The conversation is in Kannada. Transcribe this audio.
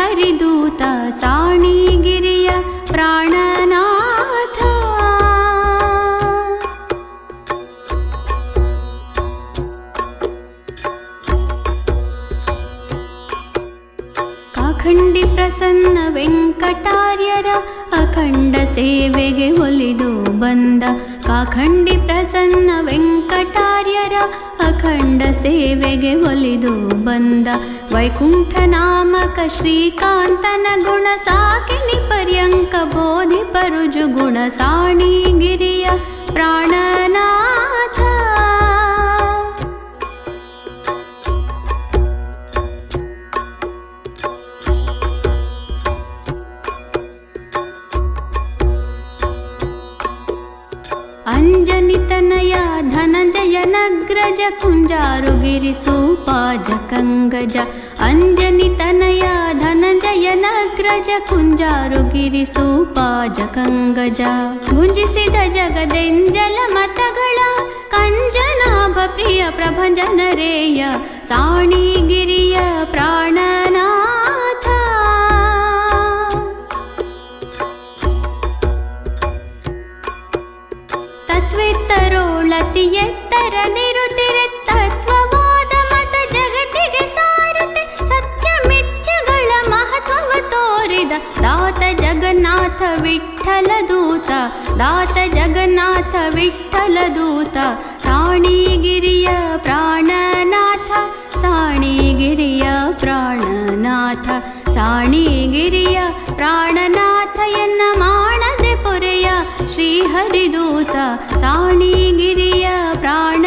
ಶ್ರೀಹರಿದೂತ ಸಾಣಿಗಿರಿಯ ಪ್ರಾಣನಾಥ. ಕಾಖಂಡಿ ಪ್ರಸನ್ನ ವೆಂಕಟಾರ್ಯರ ಅಖಂಡ ಸೇವೆಗೆ ಒಲಿದು ಬಂದ. ಕಾಖಂಡಿ ಪ್ರಸನ್ನ ವೆಂಕಟಾರ್ಯರ ಅಖಂಡ ಸೇವೆಗೆ ಒಲಿದು ಬಂದ. ವೈಕುಂಠ ನಾಮಕ ಶ್ರೀಕಾಂತನ ಗುಣ ಸಾಕಿನಿ ಪರ್ಯಂಕ ಬೋಧಿ ಪರುಜು ಗುಣ ಸಾಣಿಗಿರಿಯ ಪ್ರಾಣನಾಥ. ಅಂಜನಿತನಯ ಧನಂಜಯನಗ್ರಜ ಕುಂಜಾರುಗಿರಿ ಸೂಪಾಜಕಂಗಜ. ಅಂಜನಿತನಯ ಧನಂಜಯನಗ್ರಜ ಕುಂಜಾರುಗಿರಿ ಸೂಪಾಜಕಂಗಜ. ಗುಂಜಿಸಿದ ಜಗದೆಂಜಲ ಮತಗಳ ಕಂಜನಾಭ ಪ್ರಿಯ ಪ್ರಭಂಜನರೇಯ ಸಾಣಿಗಿರಿಯ ಪ್ರಾಣನಾಥ. ತತ್ವೇತ್ತರೋಳತಿ ಎತ್ತರದಿರುತ್ತಿರೆ ತತ್ವವಾದ ಮತ ಜಗತ್ತಿಗೆ ಸಾರುತ್ತೆ. ಸತ್ಯ ಮಿಥ್ಯಗಳ ಮಹತ್ವವ ತೋರಿದ ದಾತ ಜಗನ್ನಾಥ ವಿಠ್ಠಲ ದೂತ. ದಾತ ಜಗನ್ನಾಥ ವಿಠ್ಠಲ ದೂತ ಸಾಣಿಗಿರಿಯ ಪ್ರಾಣನಾಥ. ಸಾಣಿಗಿರಿಯ ಪ್ರಾಣನಾಥ. ಸಾಣಿಗಿರಿಯ ಪ್ರಾಣನಾಥ ಎನ್ನ ಮಾಡದೆ ಪೊರೆಯ ಶ್ರೀಹರಿದೂತ ಸಾಣಿಗಿರಿಯ ಪ್ರಾಣ